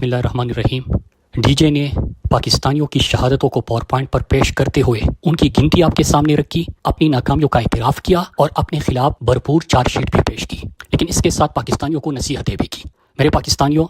بسم اللہ الرحمن الرحیم۔ ڈی جے نے پاکستانیوں کی شہادتوں کو پاور پوائنٹ پر پیش کرتے ہوئے ان کی گنتی آپ کے سامنے رکھی، اپنی ناکامیوں کا اعتراف کیا اور اپنے خلاف بھرپور چارج شیٹ بھی پیش کی، لیکن اس کے ساتھ پاکستانیوں کو نصیحتیں بھی کی۔ میرے پاکستانیوں،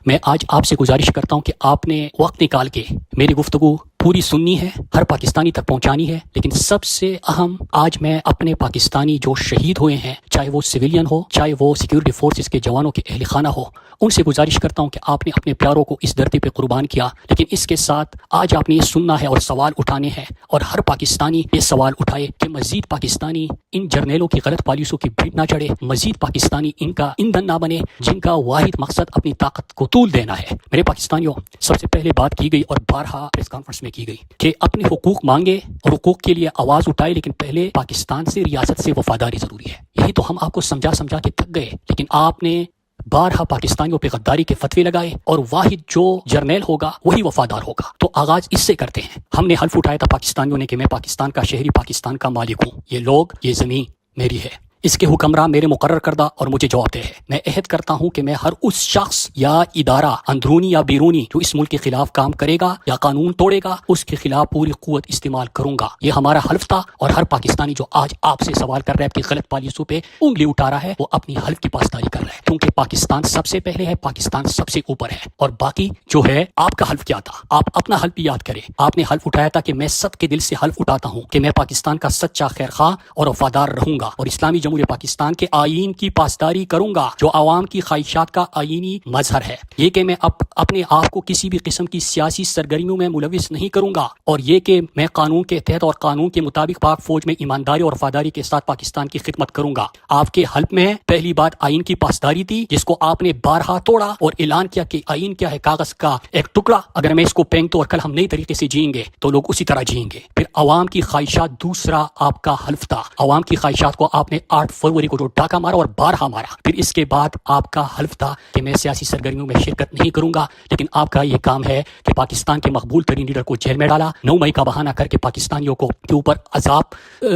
میں آج آپ سے گزارش کرتا ہوں کہ آپ نے وقت نکال کے میری گفتگو پوری سننی ہے، ہر پاکستانی تک پہنچانی ہے، لیکن سب سے اہم آج میں اپنے پاکستانی جو شہید ہوئے ہیں، چاہے وہ سویلین ہو، چاہے وہ سیکیورٹی فورسز کے جوانوں کے اہل خانہ ہو، ان سے گزارش کرتا ہوں کہ آپ نے اپنے پیاروں کو اس دھرتی پہ قربان کیا، لیکن اس کے ساتھ آج آپ نے یہ سننا ہے اور سوال اٹھانے ہیں، اور ہر پاکستانی یہ سوال اٹھائے کہ مزید پاکستانی ان جرنیلوں کی غلط پالیسیوں کی بھیٹ نہ چڑھے، مزید پاکستانی ان کا ایندھن نہ بنے جن کا واحد مقصد اپنی طاقت کو طول دینا ہے۔ میرے پاکستانیوں، سب سے پہلے بات کی گئی اور بارہا پریس کانفرنس میں کی گئی کہ اپنے حقوق مانگے اور حقوق کے لیے آواز اٹھائے، لیکن پہلے پاکستان سے، ریاست سے وفاداری ضروری ہے۔ یہی تو ہم آپ کو سمجھا کے تھک گئے، لیکن آپ نے بارہا پاکستانیوں پہ غداری کے فتوے لگائے، اور واحد جو جرنیل ہوگا وہی وفادار ہوگا۔ تو آغاز اس سے کرتے ہیں۔ ہم نے حلف اٹھایا تھا پاکستانیوں نے کہ میں پاکستان کا شہری، پاکستان کا مالک ہوں، یہ لوگ، یہ زمین میری ہے، اس کے حکمراں میرے مقرر کردہ اور مجھے جواب دہ ہے۔ میں عہد کرتا ہوں کہ میں ہر اس شخص یا ادارہ، اندرونی یا بیرونی، جو اس ملک کے خلاف کام کرے گا یا قانون توڑے گا، اس کے خلاف پوری قوت استعمال کروں گا۔ یہ ہمارا حلف تھا، اور ہر پاکستانی جو آج آپ سے سوال کر رہا ہے، اپنی غلط پالیسیوں پہ انگلی اٹھا رہا ہے، وہ اپنی حلف کی پاسداری کر رہا ہے، کیونکہ پاکستان سب سے پہلے ہے، پاکستان سب سے اوپر ہے۔ اور باقی جو ہے، آپ کا حلف کیا تھا؟ آپ اپنا حلف بھی یاد کریں۔ آپ نے حلف اٹھایا تھا کہ میں سب کے دل سے حلف اٹھاتا ہوں کہ میں پاکستان کا سچا خیر خواہ اور وفادار رہوں گا، اور اسلامی جمہوریہ پاکستان کے آئین کی پاسداری کروں گا، جو عوام کی خواہشات کا آئینی مظہر ہے۔ یہ کہ میں اپنے آپ کو کسی بھی قسم کی سیاسی سرگرمیوں میں ملوث نہیں کروں گا، اور یہ کہ میں قانون کے تحت اور قانون کے مطابق پاک فوج میں ایمانداری اور وفاداری کے ساتھ پاکستان کی خدمت کروں گا۔ آپ کے حلف میں پہلی بات آئین کی پاسداری تھی، جس کو آپ نے بارہا توڑا اور اعلان کیا کہ آئین کیا ہے؟ کاغذ کا ایک ٹکڑا، اگر میں اس کو پھینک دوں اور کل ہم نئی طریقے سے جئیں گے تو لوگ اسی طرح جئیں گے۔ پھر عوام کی خواہشات، دوسرا آپ کا حلف تھا، عوام کی خواہشات کو آپ نے 8 فروری کو جو ڈاکہ مارا اور بارہا مارا۔ پھر اس کے بعد آپ کا حلف تھا کہ میں سیاسی سرگرمیوں میں شرکت نہیں کروں گا، لیکن آپ کا یہ کام ہے کہ پاکستان کے مقبول ترین لیڈر کو جیل میں ڈالا، 9 مئی کا بہانہ کر کے پاکستانیوں کو کے اوپر عذاب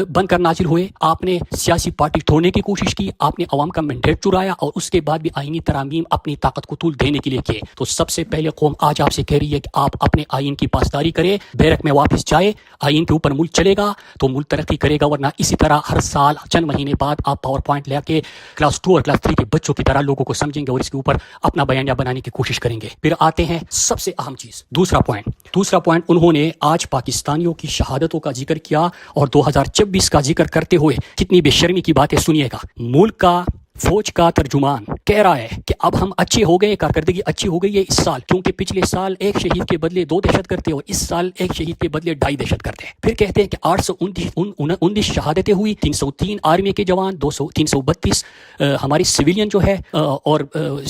بن کر نازل ہوئے۔ آپ نے سیاسی پارٹی توڑنے کی کوشش کی، آپ نے عوام کا مینڈیٹ چرایا، اور اس کے بعد بھی آئینی ترامیم اپنی طاقت کو طول دینے کے لیے کیے۔ تو سب سے پہلے قوم آج آپ سے کہہ رہی ہے کہ آپ اپنے آئین کی پاسداری کرے، بیرک میں واپس جائے، آئین کے اوپر ملک چلے گا تو ملک ترقی کرے گا، ورنہ اسی طرح ہر سال چند مہینے بعد آپ پاور پوائنٹ لے کے کلاس 2 اور کلاس 3 کے بچوں کی طرح لوگوں کو سمجھیں گے اور اس کے اوپر اپنا بیانیہ بنانے کی کوشش کریں گے۔ پھر آتے ہیں سب سے اہم چیز، دوسرا پوائنٹ انہوں نے آج پاکستانیوں کی شہادتوں کا ذکر کیا، اور 2026 کا ذکر کرتے ہوئے کتنی بے شرمی کی باتیں سنیے گا۔ ملک کا فوج کا ترجمان کہہ رہا ہے کہ اب ہم اچھے ہو گئے، کارکردگی اچھی ہو گئی ہے اس سال، کیونکہ پچھلے سال ایک شہید کے بدلے 2 دہشت گرد اور اس سال ایک شہید کے بدلے 2.5 دہشت گرد ہیں۔ پھر کہتے ہیں کہ 829 شہادتیں ہوئی، 303 آرمی کے جوان، 332 ہماری سویلین جو ہے اور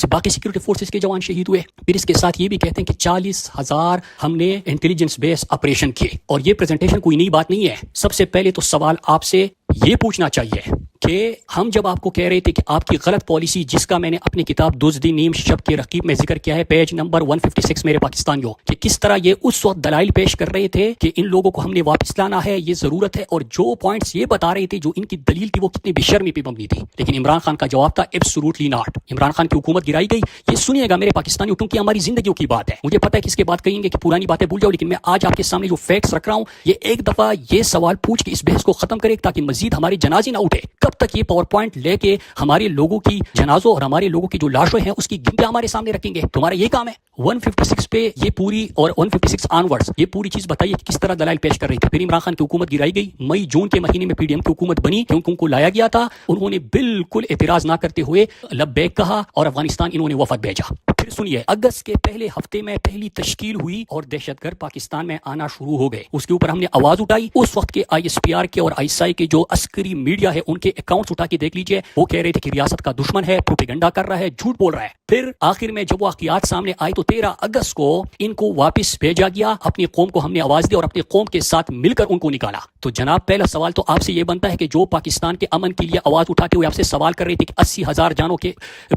باقی سیکیورٹی فورسز کے جوان شہید ہوئے۔ پھر اس کے ساتھ یہ بھی کہتے ہیں کہ 40,000 ہم نے انٹیلیجنس بیس آپریشن کیے، اور یہ پریزنٹیشن کوئی نئی بات نہیں ہے۔ سب سے پہلے تو سوال آپ سے یہ پوچھنا چاہیے کہ ہم جب آپ کو کہہ رہے تھے کہ آپ کی غلط پالیسی، جس کا میں نے اپنی کتاب دزدی نیم شب کے رقیب میں ذکر کیا ہے، پیج نمبر 156، میرے پاکستانیوں، کہ کس طرح یہ اس وقت دلائل پیش کر رہے تھے کہ ان لوگوں کو ہم نے واپس لانا ہے، یہ ضرورت ہے، اور جو پوائنٹس یہ بتا رہے تھے، جو ان کی دلیل تھی، وہ کتنی بے شرمی پہ مبنی تھی۔ لیکن عمران خان کا جواب تھا ایبسولوٹلی ناٹ، عمران خان کی حکومت گرائی گئی۔ یہ سنیے گا میرے پاکستانیوں، کیونکہ ہماری زندگیوں کی بات ہے۔ مجھے پتہ ہے کہ اس کے بعد کہیں گے کہ پرانی باتیں بھول جاؤ، لیکن میں آج آپ کے سامنے جو فیکٹس رکھ رہا ہوں، یہ ایک دفعہ یہ سوال پوچھ کے اس بحث کو ختم کرے، تاکہ مزید ہمارے جنازے نہ اٹھے۔ کب تک یہ پاور پوائنٹ لے کے ہمارے لوگوں کی جنازوں اور ہمارے لوگوں کی جو لاشیں ہیں اس کی گنتیاں ہمارے سامنے رکھیں گے؟ تمہارا یہ کام ہے۔ 156 پہ یہ پوری، اور 156 آنورڈز یہ پوری چیز بتائیے کہ کس طرح دلائل پیش کر رہی تھی۔ پھر عمران خان کی حکومت گرائی گئی، مئی جون کے مہینے میں پی ڈی ایم کی حکومت بنی، کیونکہ ان کو لایا گیا تھا، انہوں نے بالکل اعتراض نہ کرتے ہوئے لبیک کہا، اور افغانستان انہوں نے وفد بھیجا۔ پھر سنیے، اگست کے پہلے ہفتے میں پہلی تشکیل ہوئی اور دہشت گرد پاکستان میں آنا شروع ہو گئے۔ اس کے اوپر ہم نے آواز اٹھائی۔ اس وقت کے آئی ایس پی آر کے اور آئی ایس آئی کے جو عسکری میڈیا ہے، ان کے اکاؤنٹس اٹھا کے دیکھ لیجئے، وہ کہہ رہے تھے کہ ریاست کا دشمن ہے، پروپیگنڈا کر رہا ہے، جھوٹ بول رہا ہے۔ پھر آخر میں جب واقعات سامنے آئے تو 13 اگست کو ان کو واپس بھیجا گیا، اپنی قوم کو ہم نے آواز دی اور اپنی قوم کے ساتھ مل کر ان کو نکالا۔ تو جناب، پہلا سوال تو آپ سے یہ بنتا ہے کہ جو پاکستان کے امن کے لیے آواز اٹھاتے ہوئے آپ سے سوال کر رہے تھے کہ 80,000 جانوں کے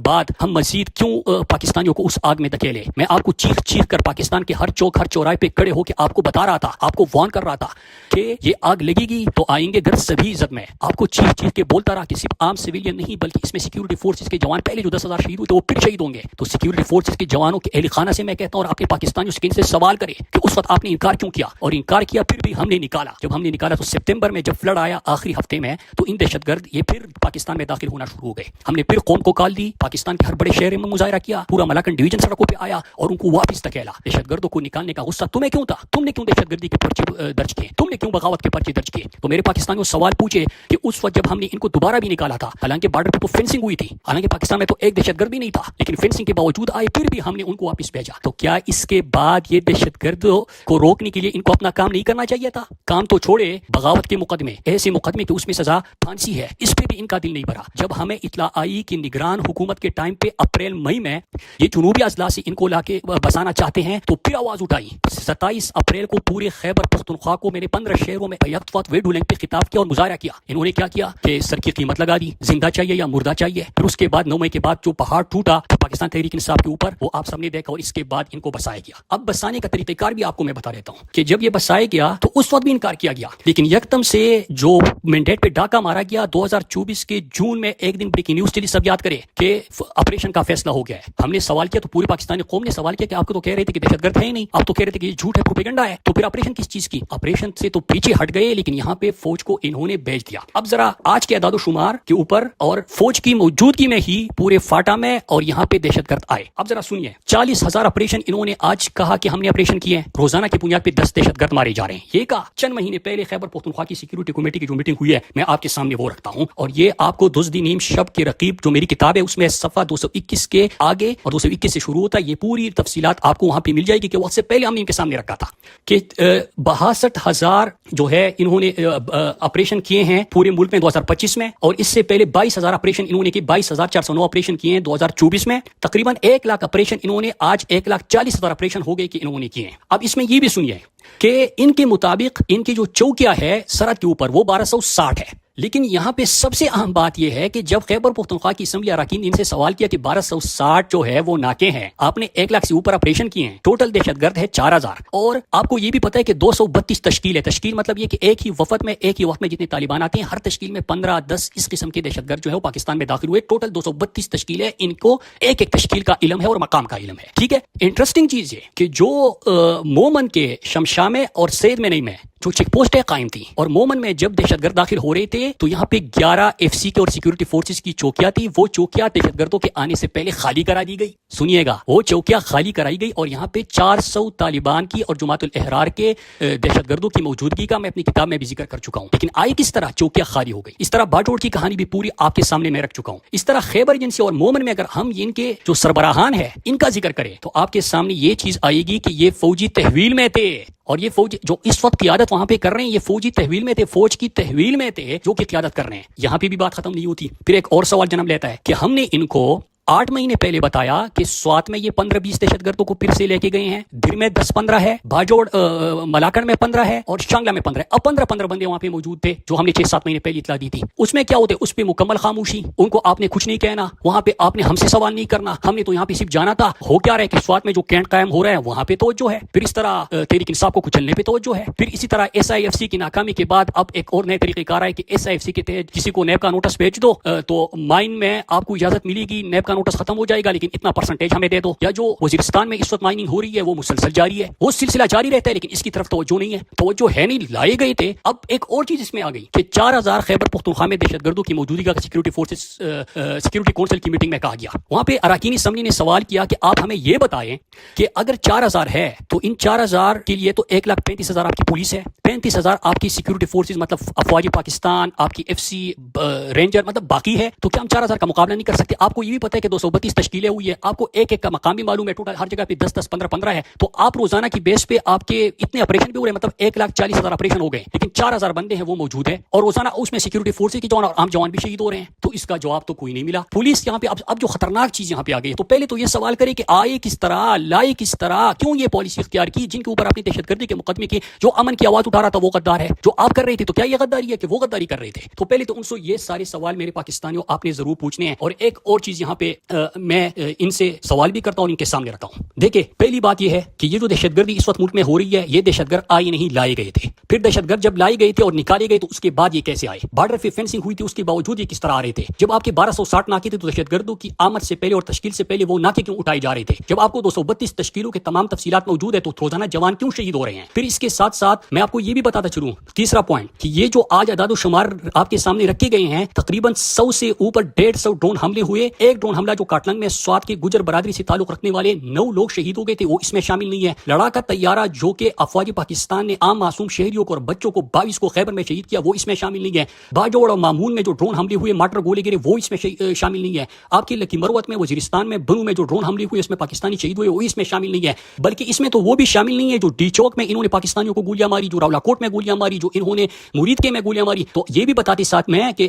بعد ہم مزید کیوں پاکستانیوں کو اس آگ میں دھکیلے؟ میں آپ کو چیخ چیخ کر پاکستان کے ہر چوک، ہر چوراہے پہ کھڑے ہو کے آپ کو بتا رہا تھا، آپ کو وارن کر رہا تھا کہ یہ آگ لگے گی تو آئیں گے گھر سبھی عزت میں۔ آپ کو چیخ چیخ کے بولتا رہا کہ صرف عام سویلین نہیں، بلکہ اس میں سیکیورٹی فورسز کے جوان، پہلے جو 10,000 شہید ہوئے تھے وہ پھر شہید شہید ہوں گے تو سیکیورٹی فورسز کے جوانوں کے اہل خانہ سے میں کہتا ہوں اور اپنے پاکستانیوں سے ان سے سوال کرے کہ اس وقت آپ نے انکار کیوں کیا، اور انکار کیا پھر بھی ہم نے نکالا. جب ہم نے نکالا تو سپتمبر میں جب فلڈ آیا آخری ہفتے میں تو ان دہشت گرد یہ پھر پاکستان میں داخل ہونا شروع ہو گئے. ہم نے پھر قوم کو کال دی، پاکستان کے ہر بڑے شہر میں مظاہرہ کیا، پورا ملاکنڈ ڈویژن سڑکوں پہ آیا اور ان کو واپس دھکیلا. دہشت گردوں کو نکالنے کا غصہ تمہیں کیوں تھا؟ تم نے کیوں دہشت گردی کے پرچے درج کیے؟ تم نے کیوں بغاوت کے پرچے درج کیے؟ تو میرے پاکستانیوں سوال پوچھے کہ اس وقت جب ہم نے ان کو دوبارہ بھی نکالا تھا، حالانکہ بارڈر پہ تو فینسنگ ہوئی تھی، حالانکہ پاکستان میں تو ایک دہشت گرد بھی نہیں تھا، لیکن فینسنگ کے باوجود آئے پھر بھی ہم نے ان کو واپس بھیجا. تو کیا اس کے بعد یہ دہشت گردوں کو روکنے کے لیے ان کو اپنا کام نہیں کرنا چاہیے تھا؟ کام تو چھوڑے، بغاوت کے مقدمے، ایسے مقدمے کہ اس میں سزا پھانسی ہے، اس پہ بھی ان کا دل نہیں بھرا. جب ہمیں اطلاع آئی کہ نگران حکومت کے ٹائم پہ اپریل مئی میں یہ جنوبی اضلاع سے ان کو لا کے بسانا چاہتے ہیں تو پھر آواز اٹھائی. 27 اپریل کو پورے خیبر پختونخوا کو میں نے 15 شہروں میں یک وقت ویڈیو لنک پہ خطاب کیا اور مظاہرہ کیا. انہوں نے کیا کیا کہ سر کی قیمت لگا دی، زندہ چاہیے یا مردہ چاہیے. پھر اس کے بعد 9 مئی کے بعد جو پہاڑ ٹوٹا پاکستان تحریک انصاف کے اوپر، وہ آپ سب نے دیکھا، اور اس کے بعد ان کو بسایا گیا. اب بسانے کا طریقہ کار بھی آپ کو میں بتا دیتا ہوں کہ جب یہ بسایا گیا تو اس وقت بھی انکار کیا گیا، لیکن یکدم سے جو مینڈیٹ پہ ڈاکہ مارا گیا 2024 کے جون میں، ایک دن بریکنگ نیوز چلی، سب یاد کرے کہ آپریشن کا فیصلہ ہو گیا ہے. ہم نے سوال کیا تو پوری پاکستانی قوم نے سوال کیا کہ آپ کو تو کہہ رہے تھے کہ دہشت گرد ہے ہی نہیں، آپ تو کہہ رہے تھے کہ یہ جھوٹ ہے، پروپیگنڈا ہے، تو پھر آپریشن کس چیز کی؟ آپریشن سے تو پیچھے ہٹ گئے، لیکن یہاں پہ فوج کو انہوں نے بھیج دیا. اب ذرا آج کے اعداد و شمار کے اوپر اور فوج کی موجودگی میں ہی پورے فاٹا میں اور یہاں پہ دہشت گرد آئے. اب ذرا سنیے، 40,000 آپریشن انہوں نے آج کہا کہ ہم نے آپریشن کیے ہیں، روزانہ کی بنیاد پہ 10 دہشت گرد مارے جا رہے ہیں. یہ کہا چند مہینے پہلے خیبر پختونخوا کی سیکیورٹی کمیٹی کی جو میٹنگ ہوئی ہے، میں آپ کے سامنے وہ رکھتا ہوں، اور یہ آپ کو دزدی نیم شب کے رقیب جو میری کتاب ہے اس میں صفحہ 221 کے آگے اور 221 سے شروع ہوتا ہے، یہ پوری تفصیلات آپ کو وہاں پہ مل جائے گی کہ وقت سے پہلے ہم نے ان کے سامنے رکھا تھا کہ 62,000 جو ہے انہوں نے آپریشن کیے ہیں پورے ملک میں 2025 میں، اور اس سے پہلے 22,000 آپریشن انہوں نے کی، 22,409 آپریشن کیے ہیں 2024 میں. تقریباً 1 لاکھ آپریشن انہوں نے آج 1,40,000 آپریشن ہو گئے کہ انہوں نے کیے ہیں. اب اس میں یہ بھی سنیے کہ ان کے مطابق ان کی جو چوکیاں ہے سرحد کے اوپر وہ 1260 ہے. لیکن یہاں پہ سب سے اہم بات یہ ہے کہ جب خیبر پختونخوا کی اسمبلی اراکین نے ان سے سوال کیا کہ 1260 جو ہے وہ ناکے ہیں، آپ نے 1 لاکھ سے اوپر آپریشن کیے ہیں، ٹوٹل دہشت گرد ہے 4000، اور آپ کو یہ بھی پتا ہے کہ 232 تشکیل ہے. تشکیل مطلب یہ کہ ایک ہی وفد میں ایک ہی وقت میں جتنے طالبان آتے ہیں، ہر تشکیل میں 15-10 اس قسم کے دہشت گرد جو ہے وہ پاکستان میں داخل ہوئے. ٹوٹل 232 تشکیل ہے. ان کو ایک ایک تشکیل کا علم ہے اور مقام کا علم ہے. ٹھیک ہے، انٹرسٹنگ چیز یہ کہ جو مومن کے شمشا میں اور سید میں نہیں میں جو چیک پوسٹ ہے قائم تھی، اور مومن میں جب دہشت گرد داخل ہو رہے تھے تو یہاں پہ 11 FC کے اور سیکورٹی فورسز کی چوکیاں تھی. وہ چوکیاں دہشت گردوں کے آنے سے پہلے خالی کرا دی گئی. سنیے گا، وہ چوکیاں خالی کرائی گئی اور یہاں پہ 400 طالبان کی اور جماعت الاحرار کے دہشت گردوں کی موجودگی کا میں اپنی کتاب میں بھی ذکر کر چکا ہوں. لیکن آئی کس طرح چوکیاں خالی ہو گئی، اس طرح باٹوڑ کی کہانی بھی پوری آپ کے سامنے میں رکھ چکا ہوں. اس طرح خیبر ایجنسی اور مومن میں اگر ہم ان کے جو سربراہان ہیں ان کا ذکر کریں تو آپ کے سامنے یہ چیز آئے گی کہ یہ فوجی تحویل میں تھے، اور یہ فوج جو اس وقت قیادت وہاں پہ کر رہے ہیں یہ فوجی تحویل میں تھے، فوج کی تحویل میں تھے جو کہ قیادت کر رہے ہیں. یہاں پہ بھی بات ختم نہیں ہوتی. پھر ایک اور سوال جنم لیتا ہے کہ ہم نے ان کو 8 مہینے پہلے بتایا کہ سوات میں یہ 15-20 دہشت گردوں کو پھر سے لے کے گئے ہیں، دھر میں 10-15 ہے، بھاجوڑ ملاکنڈ میں 15 ہے اور شانگلہ میں 15 ہے. اب 15 بندے وہاں پہ موجود تھے جو ہم نے 6-7 مہینے پہلے اطلاع دی تھی. اس میں کیا ہوتے، اس پہ مکمل خاموشی، ان کو آپ نے کچھ نہیں کہنا، وہاں پہ آپ نے ہم سے سوال نہیں کرنا. ہم نے تو یہاں پہ صرف جانا تھا ہو کیا رہا ہے کہ سوات میں جو کیمپ قائم ہو رہا ہے وہاں پہ توجہ ہے. پھر اس طرح تحریک انصاف کو کچلنے پہ توجہ ہے. پھر اسی طرح SIFC کی ناکامی کے بعد اب ایک اور نئے طریقے کار ہے کہ SIFC کے تحت کسی کو نیب کا نوٹس بھیج دو تو مائن میں آپ کو اجازت ملے گی، نیب کا نوٹس ختم ہو جائے گا لیکن اتنا پرسنٹیج ہمیں دے دو. یا جو وزیرستان میں اس وقت مائننگ ہو رہی ہے وہ مسلسل جاری ہے، وہ سلسلہ جاری رہتا ہے لیکن اس کی طرف توجہ نہیں ہے، توجہ ہے نہیں، لائے گئے تھے. اب ایک اور چیز اس میں آ گئی کہ 4000 خیبر پختونخوا میں دہشت گردوں کی موجودگی کا سیکورٹی فورسز سیکورٹی کونسل کی میٹنگ میں کہا گیا. وہاں پہ اراکین اسمبلی نے سوال کیا کہ آپ ہمیں یہ بتائیں کہ اگر 4000 ہے تو ان 4000 کے لیے تو 1,35,000 آپ کی پولیس ہے، 35,000 آپ کی سیکورٹی فورسز مطلب افواج پاکستان، آپ کی FC رینجر مطلب باقی ہے، تو کیا ہم 4000 کا مقابلہ نہیں کر سکتے؟ آپ کو یہ بھی پتہ ہے کہ 232 تشکیلیں ہوئی ہے، آپ کو ایک ایک کا مقام بھی معلوم ہے، ٹوٹل ہر جگہ پہ 10-10 15-15 ہے. تو آپ روزانہ کی بیس پہ آپ کے اتنے آپریشن بھی ہو رہے ہیں، مطلب 1,40,000 آپریشن ہو گئے، لیکن 4000 بندے ہیں وہ موجود ہیں اور روزانہ اس میں سیکورٹی فورسز کے جوان اور عام جوان بھی شہید ہو رہے ہیں. تو اس کا جواب تو کوئی نہیں ملا. پولیس یہاں پہ اب جو خطرناک چیز یہاں پہ آ گئی ہے تو پہلے تو یہ سوال کرے کہ آئے کس طرح، لائے کس طرح، کیوں یہ پالیسی اختیار کی جن کے اوپر اپنی دہشت گردی کے مقدمے کی، جو امن کی آواز اٹھا رہا تھا وہ غدار ہے، جو آپ کر رہے تھے تو کیا یہ غداری ہے کہ وہ غداری کر رہے تھے؟ تو پہلے تو ان سے یہ سارے سوال میرے پاکستانیوں آپ نے ضرور پوچھنے ہیں. اور ایک اور چیز یہاں پہ میں ان سے سوال بھی کرتا ہوں اور ان کے سامنے رکھتا ہوں. دیکھیں پہلی بات یہ ہے کہ یہ جو دہشت گردی اس وقت ملک میں ہو رہی ہے یہ دہشت گرد آئے نہیں لائے گئے تھے. پھر دہشت گرد جب لائے گئے تھے اور نکالے گئے تو اس کے بعد یہ کیسے آئے؟ بارڈر پہ فینسنگ ہوئی تھی اس کے باوجود یہ کس طرح آ رہے تھے؟ جب آپ کے 1260 ناکے تھے تو دہشت گردوں کی آمد سے پہلے اور تشکیل سے پہلے وہ ناکے کیوں اٹھائے جا رہے تھے؟ جب آپ کو 232 تشکیلوں کے تمام تفصیلات موجود ہے تو روزانہ جوان کیوں شہید ہو رہے ہیں؟ پھر اس کے ساتھ ساتھ میں آپ کو یہ بھی بتاتا چلوں تیسرا پوائنٹ کہ یہ جو آج اعداد و شمار آپ کے سامنے رکھے گئے ہیں تقریباً 100 سے اوپر 150 ڈرون حملے ہوئے. ایک ڈرون حملہ جو کاٹلنگ میں سوات کے گجر برادری سے تعلق رکھنے والے 9 لوگ شہید ہو گئے تھے وہ اس میں شامل نہیں ہے. لڑاکا طیارہ جو کہ افواج پاکستان نے عام معصوم شہریوں کو اور بچوں کو 22 کو خیبر میں شہید کیا وہ اس میں شامل نہیں ہے. باجوڑ اور مامون میں جو ڈرون حملے ہوئے مارٹر گولے گرے وہ اس میں شامل نہیں ہے. آپ کے لکی مروت میں وزیرستان میں بنو میں جو ڈرون حملے ہوئے اس میں پاکستانی شہید ہوئے وہ اس میں شامل نہیں ہے. بلکہ اس میں تو وہ بھی شامل نہیں ہے جو ڈی چوک میں انہوں نے پاکستانیوں کو گولیاں ماری, جو راولا کوٹ میں گولیاں ماری, جو انہوں نے مرید کے میں گولیاں ماری. تو یہ بھی بتاتے ساتھ میں کہ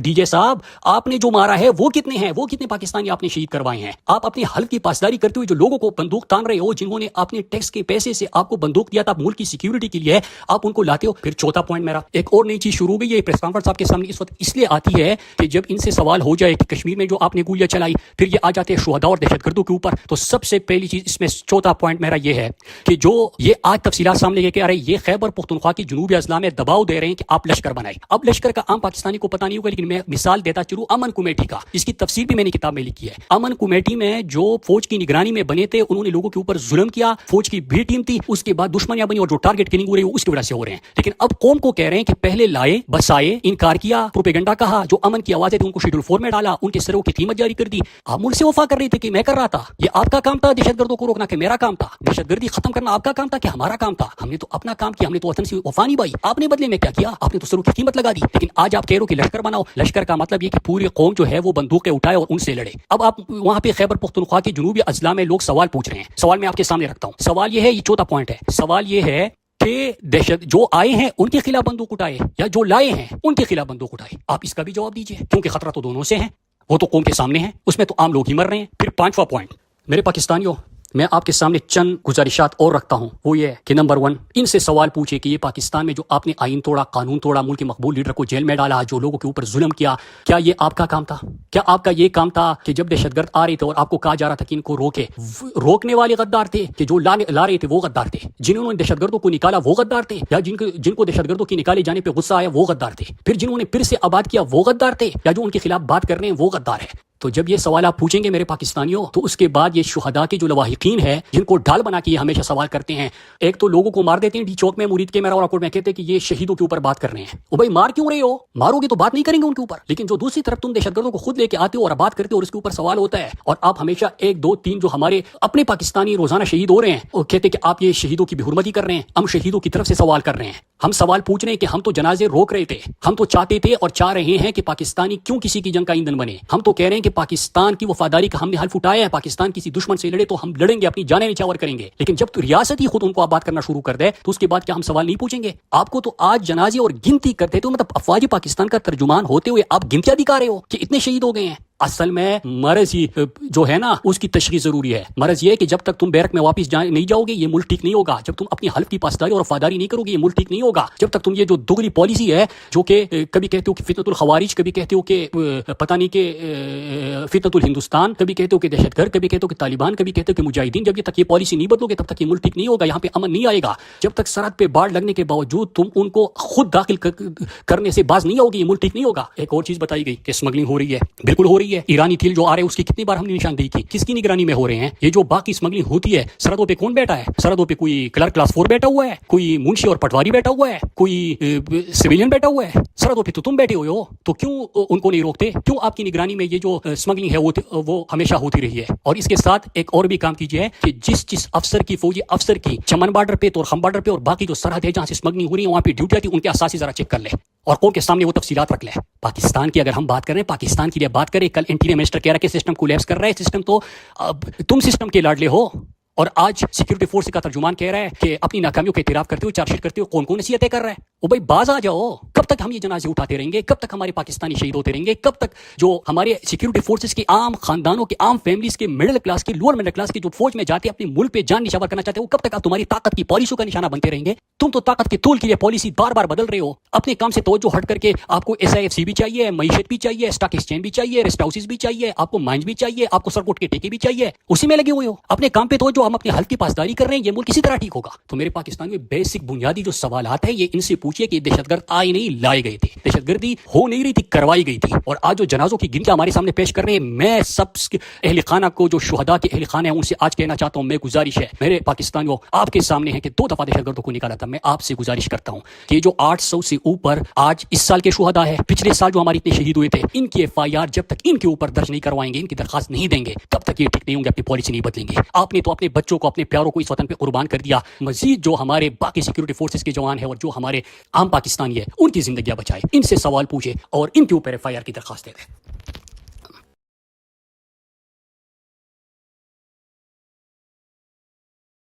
ڈی جے صاحب آپ نے جو مارا ہے وہ کتنے ہیں, وہ کتنے پاکستانی آپ نے شہید کروائے ہیں؟ آپ اپنے حلف کی پاسداری کرتے ہوئے جو لوگوں کو بندوق تان رہے ہو, جنہوں نے اپنے ٹیکس کے پیسے سے آپ کو بندوق دیا تھا ملک کی سیکیورٹی کے لیے, آپ ان کو لاتے ہو. پھر چوتھا پوائنٹ میرا ایک اور نئی چیز شروع ہو گئی ہے پریس کانفرنس آپ کے سامنے اس وقت اس لیے آتی ہے کہ جب ان سے سوال ہو جائے کہ کشمیر میں جو آپ نے گولیاں چلائی پھر یہ آ جاتے ہیں شہداء اور دہشت گردوں کے اوپر. تو سب سے پہلی چیز اس میں چوتھا پوائنٹ میرا یہ ہے کہ جو یہ آج تفصیلات سامنے لے کے آ رہے یہ خیبر پختونخوا کی جنوبی اضلاع میں دباؤ دے رہے ہیں کہ آپ لشکر بنائیں. اب لشکر کا عام پاکستانی کو پتہ نہیں ہوگا لیکن میں مثال دیتا چلوں امن کمیٹی کا, اس کی تفسیر بھی میں نے کتاب میں لکھی ہے. امن کمیٹی میں جو فوج کی نگرانی میں بنے تھے انہوں نے لوگوں کے اوپر ظلم کیا, فوج کی بھی ٹیم تھی, اس کے بعد دشمنیاں بنی اور جو ٹارگٹ کلنگ ہو رہی ہے وہ اس کی وجہ سے ہو رہے ہیں. لیکن اب قوم کو کہہ رہے ہیں کہ پہلے لائے بسائے, انکار کیا, پروپیگنڈا کہا, جو امن کی آوازیں تھیں ان کو شیڈول 4 میں ڈالا, ان کے سروں کی قیمت جاری کر دی. آپ ملک سے وفا کر رہے تھے کہ میں کر رہا تھا, یہ آپ کا کام تھا دہشت گردوں کو روکنا کہ میرا کام تھا, دہشت گردی ختم کرنا آپ کا کام تھا کہ ہمارا کام تھا. ہم نے تو اپنا کام کیا, ہم نے تو وطن سے وفا نہیں بھائی. آپ نے بدلے میں کیا کیا؟ آپ نے تو سروں کی قیمت لگا دی. لیکن آج آپ کہہ رہے ہو کہ لشکر بناؤ. لشکر کا مطلب یہ کہ پوری قوم جو ہے وہ بندوقیں اٹھائے اور ان سے لڑے. اب آپ وہاں پہ خیبر پختونخوا کے جنوبی اضلاع میں لوگ سوال پوچھ رہے ہیں. سوال میں آپ کے سامنے رکھتا ہوں. سوال یہ ہے, یہ چوتھا پوائنٹ ہے, سوال یہ ہے کہ دہشت جو آئے ہیں ان کے خلاف بندوق اٹھائے یا جو لائے ہیں ان کے خلاف بندوق اٹھائے؟ آپ اس کا بھی جواب دیجئے کیونکہ خطرہ تو دونوں سے ہے. وہ تو قوم کے سامنے ہے, اس میں تو عام لوگ ہی مر رہے ہیں. پھر پانچواں پوائنٹ میرے پاکستانیوں, میں آپ کے سامنے چند گزارشات اور رکھتا ہوں. وہ یہ ہے کہ نمبر 1 ان سے سوال پوچھے کہ یہ پاکستان میں جو آپ نے آئین توڑا, قانون توڑا, ملک کے مقبول لیڈر کو جیل میں ڈالا, جو لوگوں کے اوپر ظلم کیا, کیا یہ آپ کا کام تھا؟ کیا آپ کا یہ کام تھا کہ جب دہشت گرد آ رہے تھے اور آپ کو کہا جا رہا تھا کہ ان کو روکے, روکنے والے غدار تھے کہ جو لا رہے تھے وہ غدار تھے؟ جنہوں نے دہشت گردوں کو نکالا وہ غدار تھے یا جن کو دہشت گردوں کی نکالے جانے پہ غصہ آیا وہ غدار تھے؟ پھر جنہوں نے پھر سے آباد کیا وہ غدار تھے یا جو ان کے خلاف بات کر رہے ہیں وہ غدار ہے؟ تو جب یہ سوال آپ پوچھیں گے میرے پاکستانیوں تو اس کے بعد یہ شہداء کے جو لواحقین ہیں جن کو ڈھال بنا کے یہ ہمیشہ سوال کرتے ہیں, ایک تو لوگوں کو مار دیتے ہیں ڈی چوک میں, مرید کے میرا کوٹ میں, کہتے ہیں کہ یہ شہیدوں کے اوپر بات کر رہے ہیں. او بھائی مار کیوں رہے ہو؟ مارو گے تو بات نہیں کریں گے ان کے اوپر. لیکن جو دوسری طرف تم دہشت گردوں کو خود لے کے آتے ہو اور بات کرتے ہو اور اس کے اوپر سوال ہوتا ہے, اور آپ ہمیشہ 1 2 3 جو ہمارے اپنے پاکستانی روزانہ شہید ہو رہے ہیں وہ کہتے ہیں کہ آپ یہ شہیدوں کی بے حرمتی کر رہے ہیں. ہم شہیدوں کی طرف سے سوال کر رہے ہیں, ہم سوال پوچھ رہے ہیں کہ ہم تو جنازے روک رہے تھے, ہم تو چاہتے تھے اور چاہ رہے ہیں کہ پاکستانی کیوں کسی کی جنگ کا ایندھن بنے. ہم تو کہہ رہے ہیں کہ پاکستان کی وفاداری کا ہم نے حلف اٹھایا ہے, پاکستان کسی دشمن سے لڑے تو ہم لڑیں گے, اپنی جانیں نچھاور کریں گے. لیکن جب تو ریاست ہی خود ان کو آپ بات کرنا شروع کر دے تو اس کے بعد کیا ہم سوال نہیں پوچھیں گے؟ آپ کو تو آج جنازے اور گنتی کرتے تو مطلب افواج پاکستان کا ترجمان ہوتے ہوئے آپ گنتیاں دکھا رہے ہو کہ اتنے شہید ہو گئے ہیں. اصل میں مرض ہی جو ہے نا اس کی تشخیص ضروری ہے. مرض یہ ہے کہ جب تک تم بیرک میں واپس نہیں جاؤ گے یہ ملک ٹھیک نہیں ہوگا. جب تم اپنی حلف کی پاسداری اور وفاداری نہیں کرو گے یہ ملک ٹھیک نہیں ہوگا. جب تک تم یہ جو دگلی پالیسی ہے جو کہ کبھی کہتے ہو کہ فتنۃ الخوارج, کبھی کہتے ہو کہ پتہ نہیں کہ فتنۃ الہندوستان, کبھی کہتے ہو کہ دہشت گرد, کبھی کہتے ہو کہ طالبان, کبھی کہتے ہو کہ مجاہدین, جب تک یہ پالیسی نہیں بدلو گے تب تک یہ ملک ٹھیک نہیں ہوگا. یہاں پہ امن نہیں آئے گا. جب تک سرحد پہ باڑ لگنے کے باوجود تم ان کو خود داخل کرنے سے باز نہیں ہوگی یہ ملک ٹھیک نہیں ہوگا. ایک اور چیز بتائی گئی کہ اسمگلنگ ہو رہی ہے, بالکل ہو رہی ہے. ایرانی تیل جو آ رہے ہیں اس کی کتنی بار ہم نے نشاندہی کی, کس کی نگرانی میں ہو رہے ہیں یہ جو باقی اسمگلنگ ہوتی ہے؟ سرحدوں پہ کون بیٹھا ہے؟ سرحدوں پہ کوئی کلرک کلاس 4 بیٹھا ہوا ہے, کوئی منشی اور پٹواری بیٹھا ہوا ہے, کوئی سویلین بیٹھا ہوا ہے؟ سرحدوں پہ تو تم بیٹھے ہوئے ہو, تو کیوں ان کو نہیں روکتے؟ کیوں آپ کی نگرانی میں یہ جو اسمگلنگ ہے وہ ہمیشہ ہوتی رہی ہے؟ اور اس کے ساتھ ایک اور بھی کام کیجیے کہ جس افسر کی, فوجی افسر کی چمن بارڈر پہ, تورخم بارڈر پہ اور باقی جو سرحد ہے جہاں سے اسمگلنگ ہو رہی ہے وہاں پہ ڈیوٹی آتی ہے, ان کے اساسی ذرا چیک کر لے اور قوم کے سامنے وہ تفصیلات رکھ لے. پاکستان کی اگر ہم بات کریں, پاکستان کے لیے بات کریں, کل انٹیریئر منسٹر کہہ رہا ہے کہ سسٹم کولیپس کر رہا ہے. سسٹم تو تم سسٹم کے لاڈلے ہو, اور آج سیکورٹی فورس کا ترجمان کہہ رہا ہے کہ اپنی ناکامیوں کا اعتراف کرتے ہوئے چارج شیٹ کرتے ہوئے کون کون نصیحتیں کر رہا ہے. او بھائی باز آ جاؤ. کب تک ہم یہ جنازے اٹھاتے رہیں گے؟ کب تک ہمارے پاکستانی شہید ہوتے رہیں گے؟ کب تک جو ہمارے سیکورٹی فورسز کے عام خاندانوں کے، عام فیملیز کے، مڈل کلاس کے، لوور مڈل کلاس کے جو فوج میں جاتے اپنے ملک پہ جان نشاور کرنا چاہتے ہیں، وہ کب تک آپ تمہاری طاقت کی پالیسیوں کا نشانہ بنتے رہیں گے؟ تم تو طاقت کے طول کے لیے پالیسی بار بار بدل رہے ہو. اپنے کام سے توجہ ہٹ کر کے آپ کو SIFC بھی چاہیے، معیشت بھی چاہیے، اسٹاک ایکسچینج بھی چاہیے، ریسٹ ہاؤسز بھی چاہیے، آپ کو مائنز بھی چاہیے، آپ کو سرکوٹ کے ٹیکے بھی چاہیے. اسی میں لگے ہوئے ہو. اپنے کام پہ توجہ، ہم اپنے حل کی پاسداری کر رہے ہیں. یہ ملک کسی طرح ٹھیک ہوگا؟ تو میرے پاکستان میں بیسک بنیادی جو سوالات ہیں، یہ ان سے پوچھیے کہ دہشت گرد آئے نہیں لائے گئے تھے، دہشت گردی ہو نہیں رہی تھی، کروائی گئی تھی. اور آج جو جنازوں کی گنتی ہمارے سامنے پیش کر رہے ہیں، میں سب اہل خانہ کو، جو شہداء کے اہل خانہ ہیں، ان سے آج کہنا چاہتا ہوں، میں گزارش ہے میرے پاکستانیوں آپ کے سامنے ہے کہ 2 دفعہ دہشت گردوں کو نکالا تھا. میں آپ سے گزارش کرتا ہوں کہ جو 800 سے اوپر آج اس سال کے شہداء ہیں، پچھلے سال جو ہمارے اتنے شہید ہوئے تھے، ان کی FIR جب تک ان کے اوپر درج نہیں کروائیں گے، ان کی درخواست نہیں دیں گے، تب تک یہ ٹھیک نہیں ہوں گے، اپنی پالیسی نہیں بدلیں گے. آپ نے تو اپنے بچوں کو، اپنے پیاروں کو اس وطن پہ قربان کر دیا. مزید جو ہمارے باقی سیکورٹی فورسز کے جوان ہیں اور جو ہمارے عام پاکستانی ہیں، ان کی زندگیاں بچائے، ان سے سوال پوچھے اور ان کے اوپر FIR کی درخواست دے دیں.